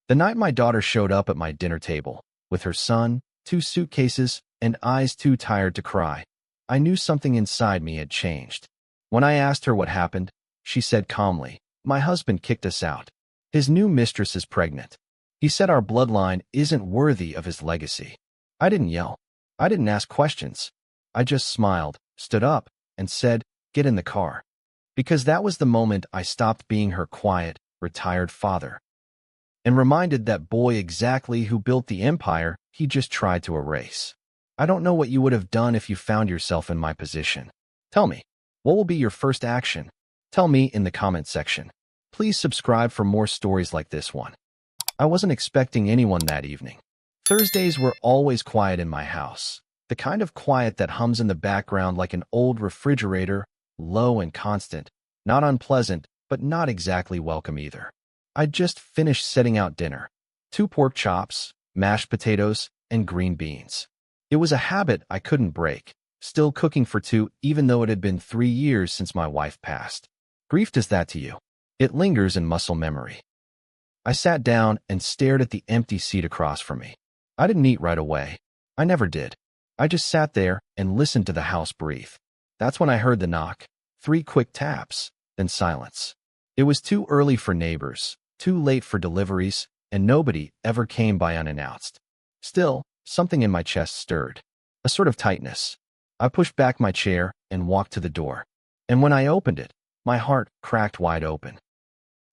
The night my daughter showed up at my dinner table, with her son, 2 suitcases, and eyes too tired to cry, I knew something inside me had changed. When I asked her what happened, she said calmly, "My husband kicked us out. His new mistress is pregnant. He said our bloodline isn't worthy of his legacy." I didn't yell. I didn't ask questions. I just smiled, stood up, and said, "Get in the car." Because that was the moment I stopped being her quiet, retired father and reminded that boy exactly who built the empire he just tried to erase. I don't know what you would have done if you found yourself in my position. Tell me, what will be your first action? Tell me in the comment section. Please subscribe for more stories like this one. I wasn't expecting anyone that evening. Thursdays were always quiet in my house, the kind of quiet that hums in the background like an old refrigerator, low and constant, not unpleasant, but not exactly welcome either. I'd just finished setting out dinner: 2 pork chops, mashed potatoes, and green beans. It was a habit I couldn't break, still cooking for 2 even though it had been 3 years since my wife passed. Grief does that to you. It lingers in muscle memory. I sat down and stared at the empty seat across from me. I didn't eat right away. I never did. I just sat there and listened to the house breathe. That's when I heard the knock, 3 quick taps, then silence. It was too early for neighbors, too late for deliveries, and nobody ever came by unannounced. Still, something in my chest stirred, a sort of tightness. I pushed back my chair and walked to the door. And when I opened it, my heart cracked wide open.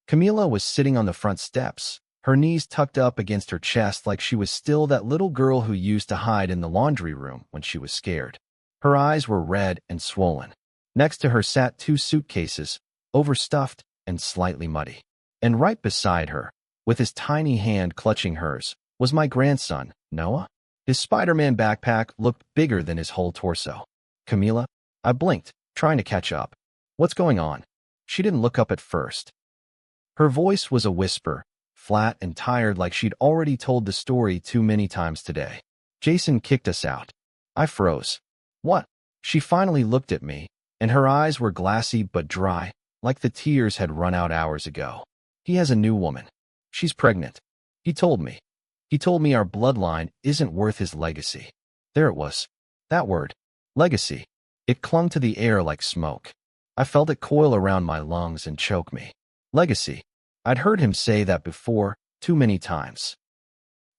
Camila was sitting on the front steps, her knees tucked up against her chest like she was still that little girl who used to hide in the laundry room when she was scared. Her eyes were red and swollen. Next to her sat 2 suitcases, overstuffed and slightly muddy. And right beside her, with his tiny hand clutching hers, was my grandson, Noah. His Spider-Man backpack looked bigger than his whole torso. "Camila?" I blinked, trying to catch up. "What's going on?" She didn't look up at first. Her voice was a whisper, flat and tired like she'd already told the story too many times today. "Jason kicked us out." I froze. "What?" She finally looked at me, and her eyes were glassy but dry, like the tears had run out hours ago. "He has a new woman. She's pregnant. He told me. He told me our bloodline isn't worth his legacy." There it was. That word. Legacy. It clung to the air like smoke. I felt it coil around my lungs and choke me. Legacy. I'd heard him say that before, too many times.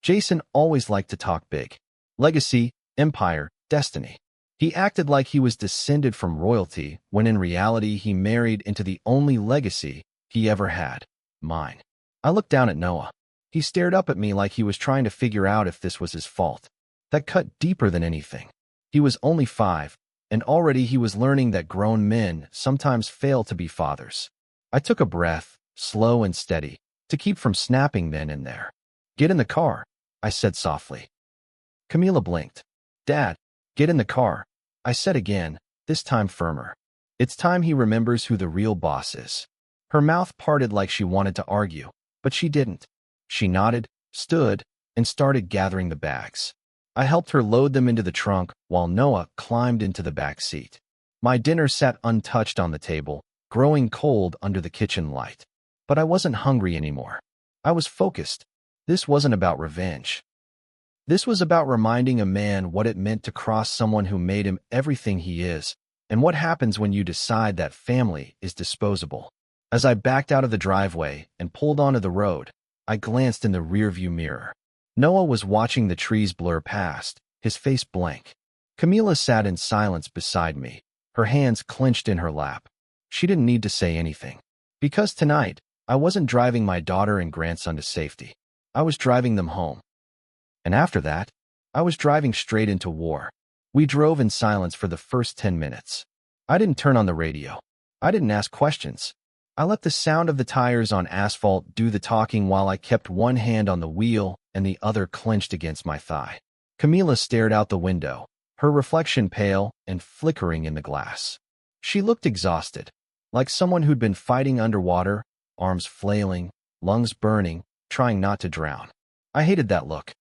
Jason always liked to talk big. Legacy, empire, destiny. He acted like he was descended from royalty, when in reality he married into the only legacy he ever had. Mine. I looked down at Noah. He stared up at me like he was trying to figure out if this was his fault. That cut deeper than anything. He was only 5, and already he was learning that grown men sometimes fail to be fathers. I took a breath, slow and steady, to keep from snapping then and there. "Get in the car," I said softly. Camila blinked. "Dad, get in the car," I said again, this time firmer. "It's time he remembers who the real boss is." Her mouth parted like she wanted to argue, but she didn't. She nodded, stood, and started gathering the bags. I helped her load them into the trunk while Noah climbed into the back seat. My dinner sat untouched on the table, growing cold under the kitchen light. But I wasn't hungry anymore. I was focused. This wasn't about revenge. This was about reminding a man what it meant to cross someone who made him everything he is, and what happens when you decide that family is disposable. As I backed out of the driveway and pulled onto the road, I glanced in the rearview mirror. Noah was watching the trees blur past, his face blank. Camila sat in silence beside me, her hands clenched in her lap. She didn't need to say anything. Because tonight, I wasn't driving my daughter and grandson to safety. I was driving them home. And after that, I was driving straight into war. We drove in silence for the first 10 minutes. I didn't turn on the radio. I didn't ask questions. I let the sound of the tires on asphalt do the talking while I kept one hand on the wheel and the other clenched against my thigh. Camila stared out the window, her reflection pale and flickering in the glass. She looked exhausted, like someone who'd been fighting underwater, arms flailing, lungs burning, trying not to drown. I hated that look.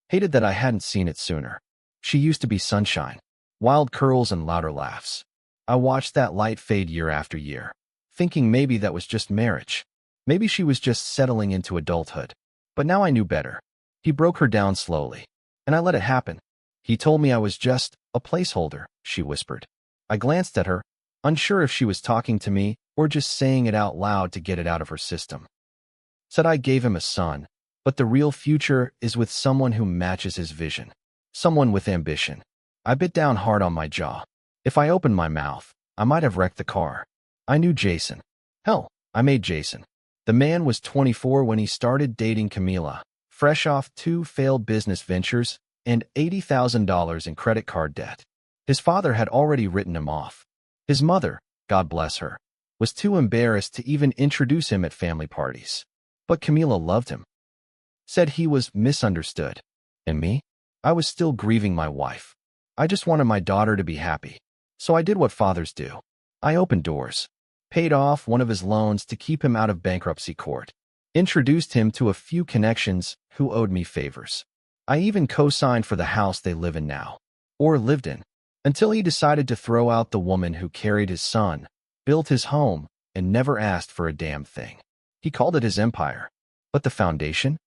Hated that I hadn't seen it sooner. She used to be sunshine, wild curls and louder laughs. I watched that light fade year after year, thinking maybe that was just marriage. Maybe she was just settling into adulthood. But now I knew better. He broke her down slowly, and I let it happen. He told me I was just a placeholder, she whispered. I glanced at her, unsure if she was talking to me or just saying it out loud to get it out of her system. Said I gave him a son, but the real future is with someone who matches his vision. Someone with ambition. I bit down hard on my jaw. If I opened my mouth, I might have wrecked the car. I knew Jason. Hell, I made Jason. The man was 24 when he started dating Camila, fresh off 2 failed business ventures and $80,000 in credit card debt. His father had already written him off. His mother, God bless her, was too embarrassed to even introduce him at family parties. But Camila loved him. Said he was misunderstood. And me? I was still grieving my wife. I just wanted my daughter to be happy. So I did what fathers do. I opened doors, paid off one of his loans to keep him out of bankruptcy court, introduced him to a few connections who owed me favors. I even co-signed for the house they live in now, or lived in, until he decided to throw out the woman who carried his son, built his home, and never asked for a damn thing. He called it his empire. But the foundation?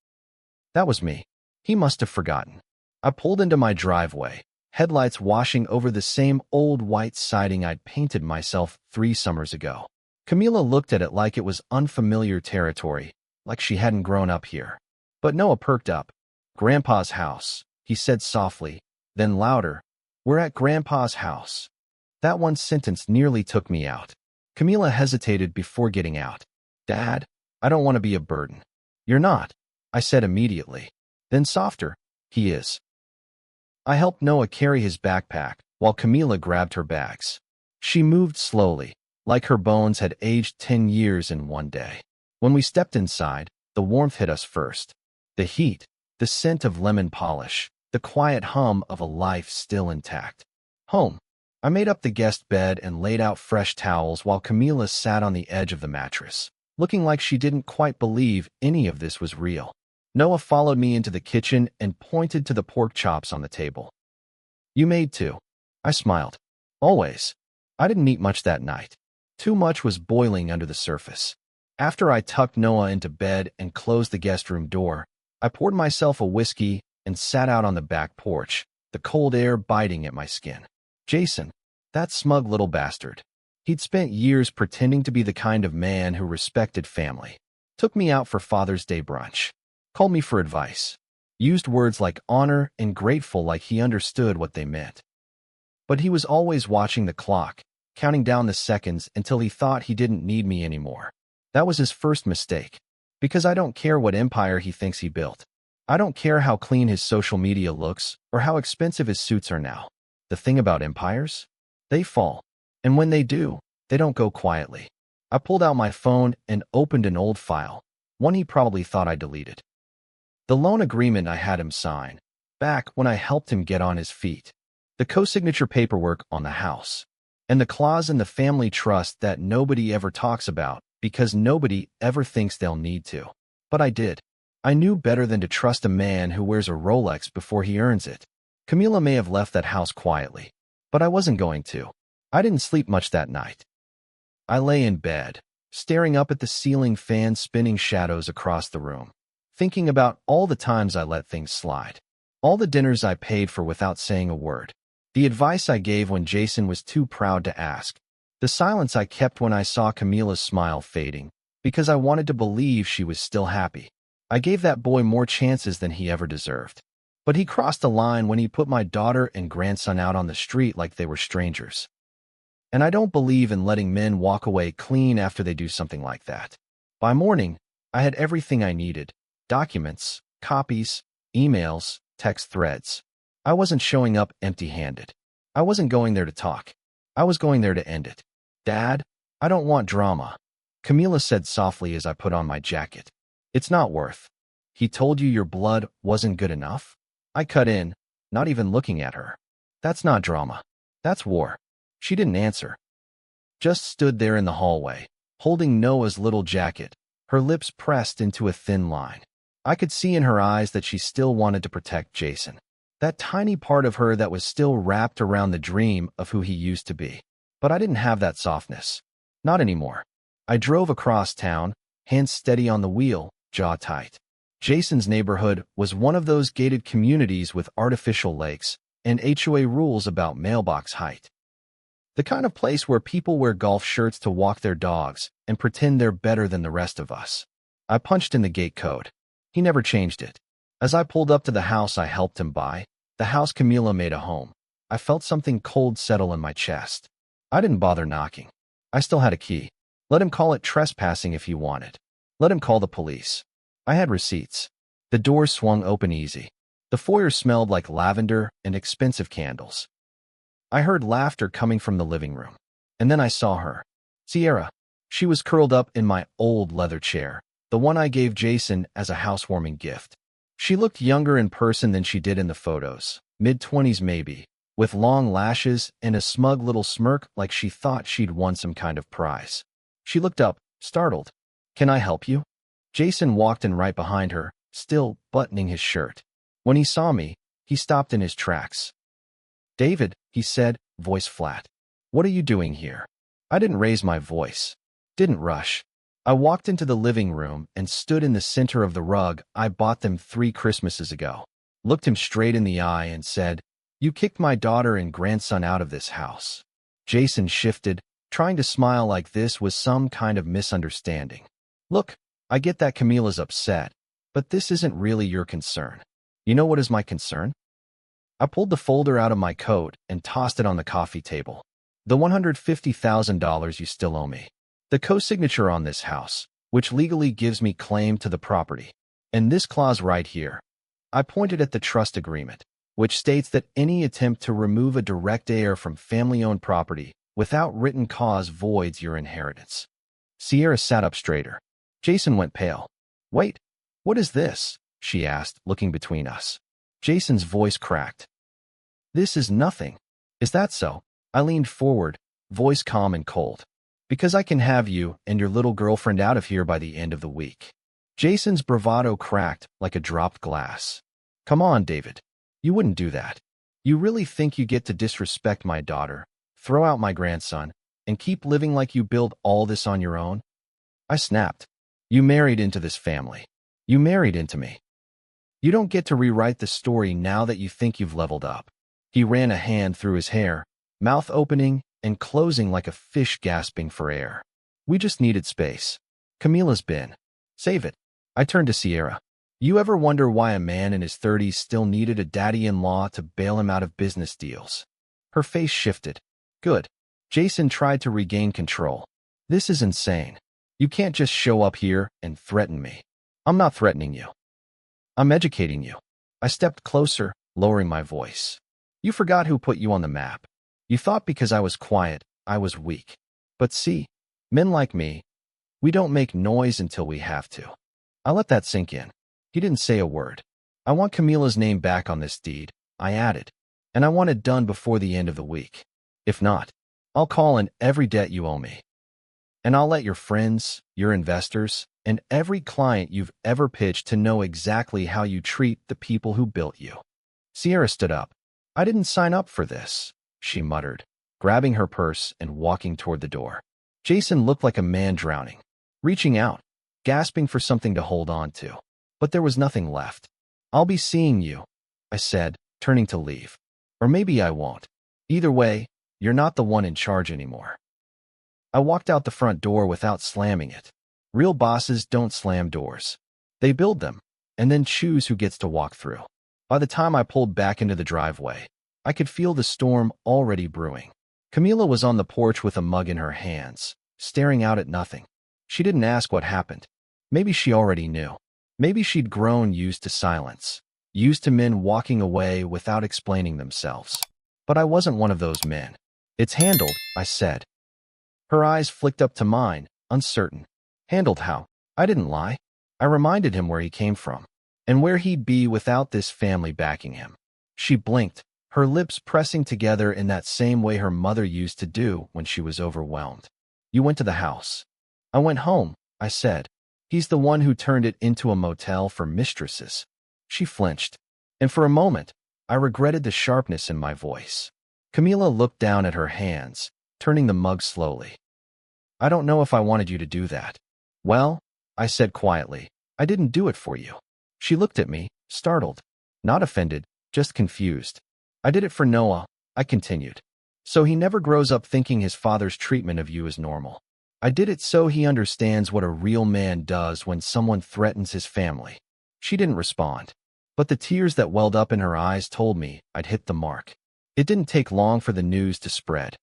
That was me. He must have forgotten. I pulled into my driveway, headlights washing over the same old white siding I'd painted myself 3 summers ago. Camila looked at it like it was unfamiliar territory, like she hadn't grown up here. But Noah perked up. Grandpa's house, he said softly, then louder. We're at Grandpa's house. That one sentence nearly took me out. Camila hesitated before getting out. Dad, I don't want to be a burden. You're not, I said immediately. Then softer, he is. I helped Noah carry his backpack while Camila grabbed her bags. She moved slowly, like her bones had aged 10 years in one day. When we stepped inside, the warmth hit us first. The heat, the scent of lemon polish, the quiet hum of a life still intact. Home. I made up the guest bed and laid out fresh towels while Camila sat on the edge of the mattress, looking like she didn't quite believe any of this was real. Noah followed me into the kitchen and pointed to the pork chops on the table. You made 2. I smiled. Always. I didn't eat much that night. Too much was boiling under the surface. After I tucked Noah into bed and closed the guest room door, I poured myself a whiskey and sat out on the back porch, the cold air biting at my skin. Jason, that smug little bastard. He'd spent years pretending to be the kind of man who respected family. Took me out for Father's Day brunch. Called me for advice. Used words like honor and grateful like he understood what they meant. But he was always watching the clock, counting down the seconds until he thought he didn't need me anymore. That was his first mistake. Because I don't care what empire he thinks he built. I don't care how clean his social media looks or how expensive his suits are now. The thing about empires? They fall. And when they do, they don't go quietly. I pulled out my phone and opened an old file, one he probably thought I deleted. The loan agreement I had him sign, back when I helped him get on his feet. The co-signature paperwork on the house. And the clause in the family trust that nobody ever talks about because nobody ever thinks they'll need to. But I did. I knew better than to trust a man who wears a Rolex before he earns it. Camila may have left that house quietly, but I wasn't going to. I didn't sleep much that night. I lay in bed, staring up at the ceiling fan spinning shadows across the room, thinking about all the times I let things slide, all the dinners I paid for without saying a word, the advice I gave when Jason was too proud to ask, the silence I kept when I saw Camila's smile fading, because I wanted to believe she was still happy. I gave that boy more chances than he ever deserved. But he crossed a line when he put my daughter and grandson out on the street like they were strangers. And I don't believe in letting men walk away clean after they do something like that. By morning, I had everything I needed. Documents, copies, emails, text threads. I wasn't showing up empty-handed. I wasn't going there to talk. I was going there to end it. Dad, I don't want drama, Camila said softly as I put on my jacket. It's not worth. He told you your blood wasn't good enough? I cut in, not even looking at her. That's not drama. That's war. She didn't answer. Just stood there in the hallway, holding Noah's little jacket, her lips pressed into a thin line. I could see in her eyes that she still wanted to protect Jason. That tiny part of her that was still wrapped around the dream of who he used to be. But I didn't have that softness. Not anymore. I drove across town, hands steady on the wheel, jaw tight. Jason's neighborhood was one of those gated communities with artificial lakes and HOA rules about mailbox height. The kind of place where people wear golf shirts to walk their dogs and pretend they're better than the rest of us. I punched in the gate code. He never changed it. As I pulled up to the house I helped him buy, the house Camila made a home, I felt something cold settle in my chest. I didn't bother knocking. I still had a key. Let him call it trespassing if he wanted. Let him call the police. I had receipts. The doors swung open easy. The foyer smelled like lavender and expensive candles. I heard laughter coming from the living room. And then I saw her. Sierra. She was curled up in my old leather chair, the one I gave Jason as a housewarming gift. She looked younger in person than she did in the photos, mid-20s maybe, with long lashes and a smug little smirk like she thought she'd won some kind of prize. She looked up, startled. "Can I help you?" Jason walked in right behind her, still buttoning his shirt. When he saw me, he stopped in his tracks. "David," he said, voice flat. "What are you doing here?" I didn't raise my voice. Didn't rush. I walked into the living room and stood in the center of the rug I bought them 3 Christmases ago. Looked him straight in the eye and said, "You kicked my daughter and grandson out of this house." Jason shifted, trying to smile like this was some kind of misunderstanding. "Look, I get that Camila's upset, but this isn't really your concern. You know what is my concern?" I pulled the folder out of my coat and tossed it on the coffee table. "The $150,000 you still owe me. The co-signature on this house, which legally gives me claim to the property. And this clause right here." I pointed at the trust agreement, which states that any attempt to remove a direct heir from family-owned property without written cause voids your inheritance. Sierra sat up straighter. Jason went pale. "Wait, what is this?" she asked, looking between us. Jason's voice cracked. "This is nothing." "Is that so?" I leaned forward, voice calm and cold. "Because I can have you and your little girlfriend out of here by the end of the week." Jason's bravado cracked like a dropped glass. "Come on, David. You wouldn't do that. You really think you get to disrespect my daughter, throw out my grandson, and keep living like you build all this on your own?" I snapped. "You married into this family. You married into me. You don't get to rewrite the story now that you think you've leveled up." He ran a hand through his hair, mouth opening and closing like a fish gasping for air. "We just needed space. Camila's been. Save it." I turned to Sierra. "You ever wonder why a man in his 30s still needed a daddy-in-law to bail him out of business deals?" Her face shifted. "Good." Jason tried to regain control. "This is insane. You can't just show up here and threaten me." "I'm not threatening you. I'm educating you." I stepped closer, lowering my voice. "You forgot who put you on the map. You thought because I was quiet, I was weak. But see, men like me, we don't make noise until we have to." I let that sink in. He didn't say a word. "I want Camila's name back on this deed," I added, "and I want it done before the end of the week. If not, I'll call in every debt you owe me. And I'll let your friends, your investors, and every client you've ever pitched to know exactly how you treat the people who built you." Sierra stood up. "I didn't sign up for this," she muttered, grabbing her purse and walking toward the door. Jason looked like a man drowning, reaching out, gasping for something to hold on to. But there was nothing left. "I'll be seeing you," I said, turning to leave. "Or maybe I won't. Either way, you're not the one in charge anymore." I walked out the front door without slamming it. Real bosses don't slam doors. They build them, and then choose who gets to walk through. By the time I pulled back into the driveway, I could feel the storm already brewing. Camila was on the porch with a mug in her hands, staring out at nothing. She didn't ask what happened. Maybe she already knew. Maybe she'd grown used to silence, used to men walking away without explaining themselves. But I wasn't one of those men. "It's handled," I said. Her eyes flicked up to mine, uncertain. "Handled how?" I didn't lie. I reminded him where he came from, and where he'd be without this family backing him. She blinked, her lips pressing together in that same way her mother used to do when she was overwhelmed. "You went to the house." "I went home," I said. "He's the one who turned it into a motel for mistresses." She flinched, and for a moment, I regretted the sharpness in my voice. Camila looked down at her hands, turning the mug slowly. "I don't know if I wanted you to do that." "Well," I said quietly, "I didn't do it for you. She looked at me, startled. Not offended, just confused. I did it for Noah, I continued. So he never grows up thinking his father's treatment of you is normal. I did it so he understands what a real man does when someone threatens his family. She didn't respond, but the tears that welled up in her eyes told me I'd hit the mark. It didn't take long for the news to spread.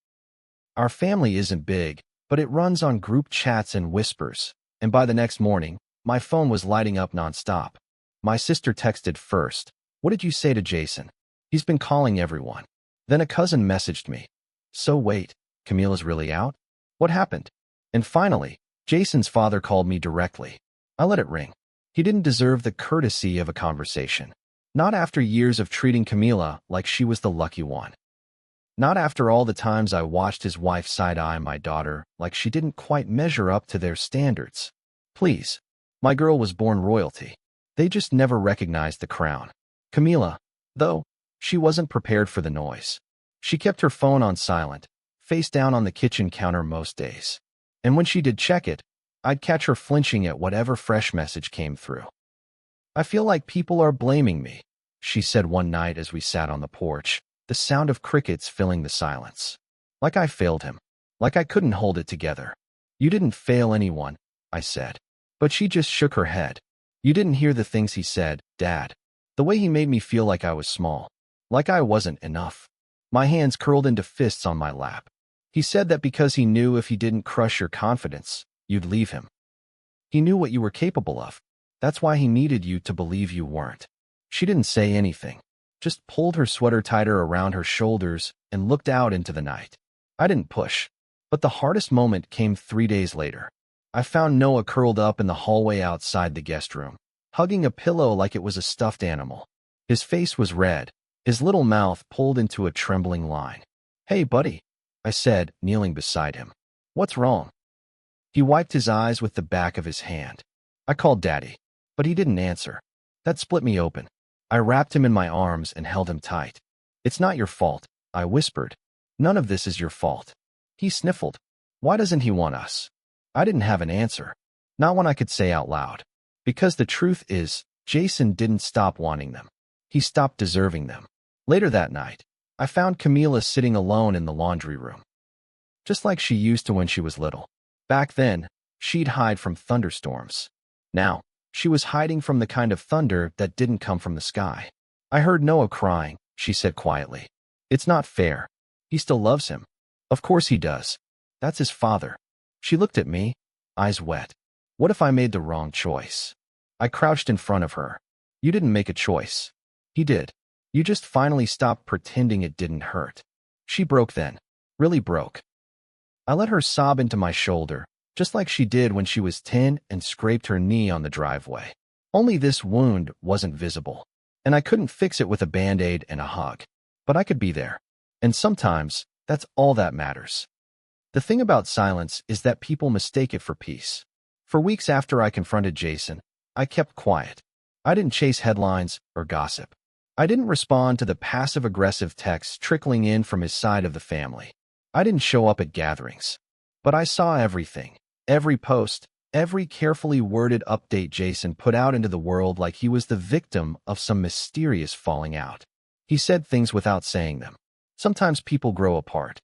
Our family isn't big, but it runs on group chats and whispers, and by the next morning, my phone was lighting up nonstop. My sister texted first. What did you say to Jason? He's been calling everyone. Then a cousin messaged me. So wait, Camila's really out? What happened? And finally, Jason's father called me directly. I let it ring. He didn't deserve the courtesy of a conversation. Not after years of treating Camila like she was the lucky one. Not after all the times I watched his wife side-eye my daughter like she didn't quite measure up to their standards. Please. My girl was born royalty. They just never recognized the crown. Camila, though, she wasn't prepared for the noise. She kept her phone on silent, face down on the kitchen counter most days. And when she did check it, I'd catch her flinching at whatever fresh message came through. I feel like people are blaming me, she said one night as we sat on the porch, the sound of crickets filling the silence. Like I failed him. Like I couldn't hold it together. You didn't fail anyone, I said. But she just shook her head. You didn't hear the things he said, Dad. The way he made me feel like I was small. Like I wasn't enough. My hands curled into fists on my lap. He said that because he knew if he didn't crush your confidence, you'd leave him. He knew what you were capable of. That's why he needed you to believe you weren't. She didn't say anything, just pulled her sweater tighter around her shoulders and looked out into the night. I didn't push, but the hardest moment came 3 days later. I found Noah curled up in the hallway outside the guest room, hugging a pillow like it was a stuffed animal. His face was red, his little mouth pulled into a trembling line. Hey, buddy, I said, kneeling beside him. What's wrong? He wiped his eyes with the back of his hand. I called Daddy, but he didn't answer. That split me open. I wrapped him in my arms and held him tight. It's not your fault, I whispered. None of this is your fault. He sniffled. Why doesn't he want us? I didn't have an answer. Not one I could say out loud. Because the truth is, Jason didn't stop wanting them. He stopped deserving them. Later that night, I found Camila sitting alone in the laundry room. Just like she used to when she was little. Back then, she'd hide from thunderstorms. Now, she was hiding from the kind of thunder that didn't come from the sky. I heard Noah crying, she said quietly. It's not fair. He still loves him. Of course he does. That's his father. She looked at me, eyes wet. What if I made the wrong choice? I crouched in front of her. You didn't make a choice. He did. You just finally stopped pretending it didn't hurt. She broke then. Really broke. I let her sob into my shoulder, just like she did when she was 10 and scraped her knee on the driveway. Only this wound wasn't visible, and I couldn't fix it with a Band-Aid and a hug. But I could be there. And sometimes, that's all that matters. The thing about silence is that people mistake it for peace. For weeks after I confronted Jason, I kept quiet. I didn't chase headlines or gossip. I didn't respond to the passive-aggressive texts trickling in from his side of the family. I didn't show up at gatherings. But I saw everything. Every post, every carefully worded update Jason put out into the world like he was the victim of some mysterious falling out. He said things without saying them. Sometimes people grow apart.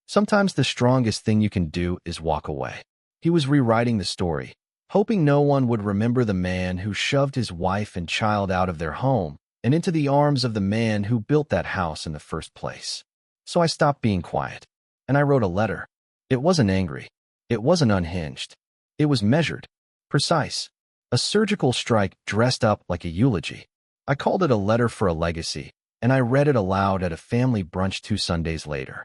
Sometimes the strongest thing you can do is walk away. He was rewriting the story, hoping no one would remember the man who shoved his wife and child out of their home and into the arms of the man who built that house in the first place. So I stopped being quiet, and I wrote a letter. It wasn't angry. It wasn't unhinged. It was measured, precise, a surgical strike dressed up like a eulogy. I called it a letter for a legacy, and I read it aloud at a family brunch 2 Sundays later.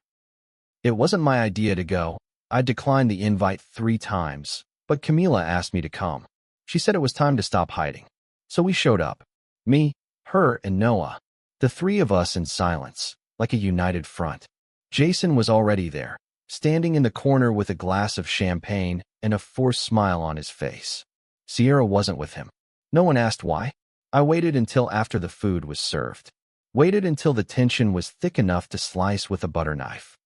It wasn't my idea to go. I declined the invite 3 times, but Camila asked me to come. She said it was time to stop hiding. So we showed up. Me, her, and Noah. The 3 of us in silence, like a united front. Jason was already there, standing in the corner with a glass of champagne and a forced smile on his face. Sierra wasn't with him. No one asked why. I waited until after the food was served. Waited until the tension was thick enough to slice with a butter knife.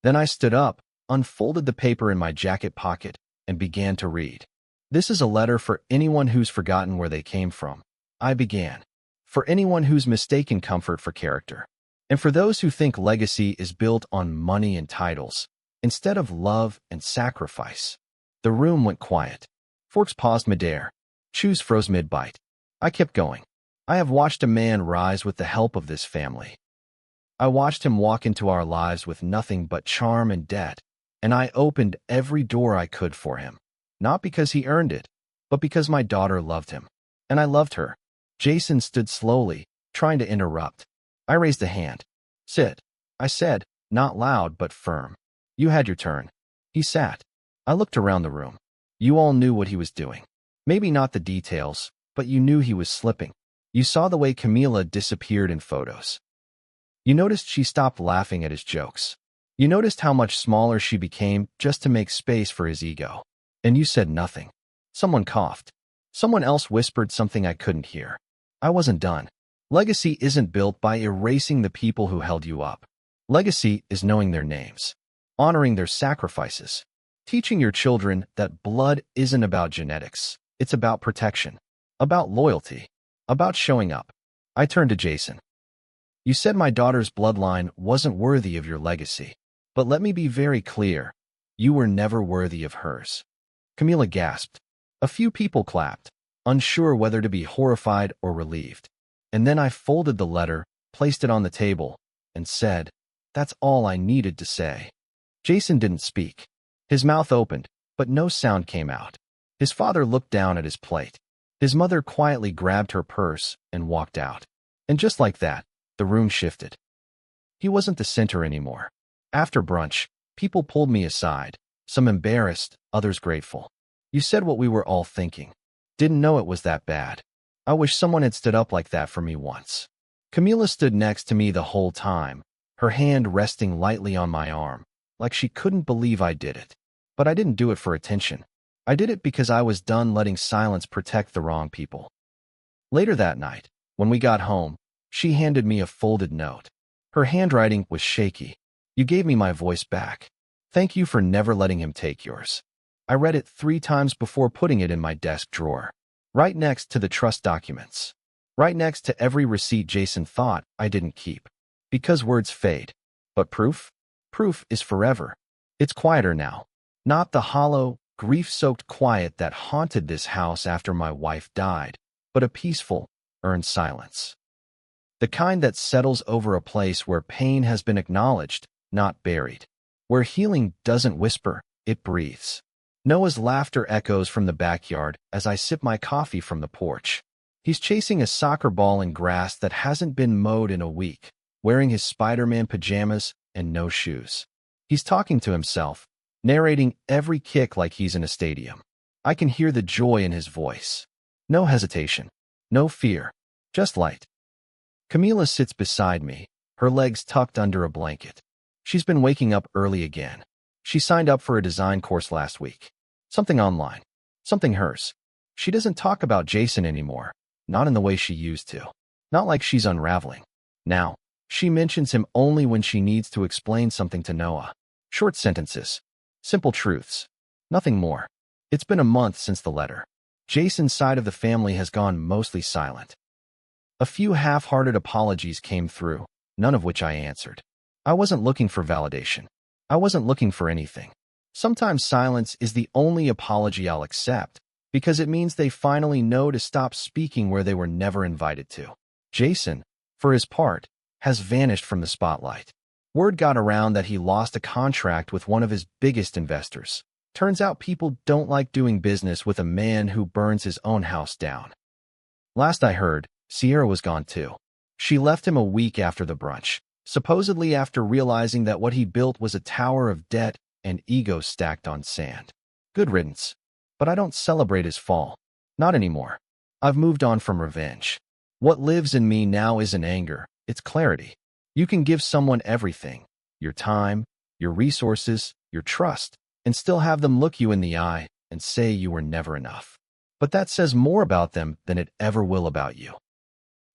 Then I stood up, unfolded the paper in my jacket pocket, and began to read. This is a letter for anyone who's forgotten where they came from, I began. For anyone who's mistaken comfort for character, and for those who think legacy is built on money and titles, instead of love and sacrifice. The room went quiet. Forks paused midair. Chews froze mid-bite. I kept going. I have watched a man rise with the help of this family. I watched him walk into our lives with nothing but charm and debt, and I opened every door I could for him. Not because he earned it, but because my daughter loved him. And I loved her. Jason stood slowly, trying to interrupt. I raised a hand. Sit, I said, not loud but firm. You had your turn. He sat. I looked around the room. You all knew what he was doing. Maybe not the details, but you knew he was slipping. You saw the way Camila disappeared in photos. You noticed she stopped laughing at his jokes. You noticed how much smaller she became just to make space for his ego. And you said nothing. Someone coughed. Someone else whispered something I couldn't hear. I wasn't done. Legacy isn't built by erasing the people who held you up. Legacy is knowing their names, honoring their sacrifices, teaching your children that blood isn't about genetics. It's about protection, about loyalty, about showing up. I turned to Jason. You said my daughter's bloodline wasn't worthy of your legacy. But let me be very clear. You were never worthy of hers. Camila gasped. A few people clapped, unsure whether to be horrified or relieved. And then I folded the letter, placed it on the table, and said, that's all I needed to say. Jason didn't speak. His mouth opened, but no sound came out. His father looked down at his plate. His mother quietly grabbed her purse and walked out. And just like that, the room shifted. He wasn't the center anymore. After brunch, people pulled me aside, some embarrassed, others grateful. You said what we were all thinking. Didn't know it was that bad. I wish someone had stood up like that for me once. Camila stood next to me the whole time, her hand resting lightly on my arm, like she couldn't believe I did it. But I didn't do it for attention. I did it because I was done letting silence protect the wrong people. Later that night, when we got home, she handed me a folded note. Her handwriting was shaky. You gave me my voice back. Thank you for never letting him take yours. I read it 3 times before putting it in my desk drawer, right next to the trust documents, right next to every receipt Jason thought I didn't keep. Because words fade. But proof? Proof is forever. It's quieter now. Not the hollow, grief-soaked quiet that haunted this house after my wife died, but a peaceful, earned silence. The kind that settles over a place where pain has been acknowledged, not buried. Where healing doesn't whisper, it breathes. Noah's laughter echoes from the backyard as I sip my coffee from the porch. He's chasing a soccer ball in grass that hasn't been mowed in a week, wearing his Spider-Man pajamas and no shoes. He's talking to himself, narrating every kick like he's in a stadium. I can hear the joy in his voice. No hesitation, no fear, just light. Camila sits beside me, her legs tucked under a blanket. She's been waking up early again. She signed up for a design course last week. Something online. Something hers. She doesn't talk about Jason anymore. Not in the way she used to. Not like she's unraveling. Now, she mentions him only when she needs to explain something to Noah. Short sentences. Simple truths. Nothing more. It's been a month since the letter. Jason's side of the family has gone mostly silent. A few half-hearted apologies came through, none of which I answered. I wasn't looking for validation. I wasn't looking for anything. Sometimes silence is the only apology I'll accept, because it means they finally know to stop speaking where they were never invited to. Jason, for his part, has vanished from the spotlight. Word got around that he lost a contract with one of his biggest investors. Turns out people don't like doing business with a man who burns his own house down. Last I heard, Sierra was gone too. She left him a week after the brunch, supposedly after realizing that what he built was a tower of debt and ego stacked on sand. Good riddance. But I don't celebrate his fall. Not anymore. I've moved on from revenge. What lives in me now isn't anger, it's clarity. You can give someone everything, your time, your resources, your trust, and still have them look you in the eye and say you were never enough. But that says more about them than it ever will about you.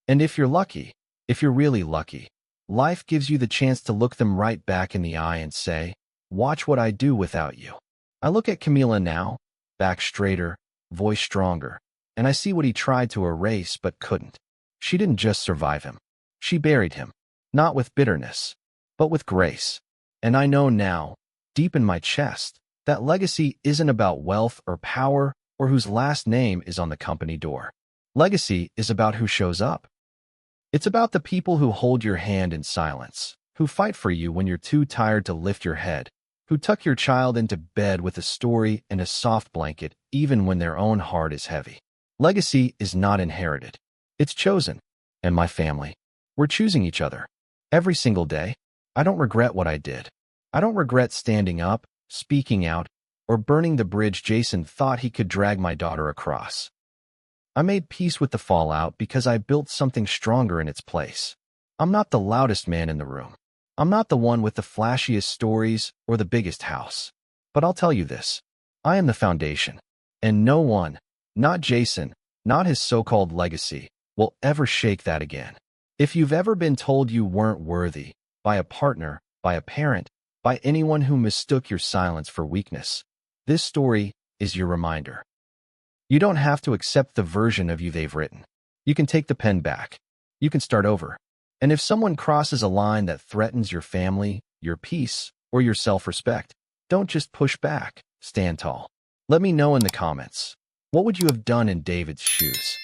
And if you're lucky, if you're really lucky, life gives you the chance to look them right back in the eye and say, watch what I do without you. I look at Camila now, back straighter, voice stronger, and I see what he tried to erase but couldn't. She didn't just survive him. She buried him, not with bitterness, but with grace. And I know now, deep in my chest, that legacy isn't about wealth or power or whose last name is on the company door. Legacy is about who shows up. It's about the people who hold your hand in silence, who fight for you when you're too tired to lift your head, who tuck your child into bed with a story and a soft blanket even when their own heart is heavy. Legacy is not inherited. It's chosen. And my family, we're choosing each other. Every single day, I don't regret what I did. I don't regret standing up, speaking out, or burning the bridge Jason thought he could drag my daughter across. I made peace with the fallout because I built something stronger in its place. I'm not the loudest man in the room. I'm not the one with the flashiest stories or the biggest house. But I'll tell you this. I am the foundation. And no one, not Jason, not his so-called legacy, will ever shake that again. If you've ever been told you weren't worthy, by a partner, by a parent, by anyone who mistook your silence for weakness, this story is your reminder. You don't have to accept the version of you they've written. You can take the pen back. You can start over. And if someone crosses a line that threatens your family, your peace, or your self-respect, don't just push back. Stand tall. Let me know in the comments. What would you have done in David's shoes?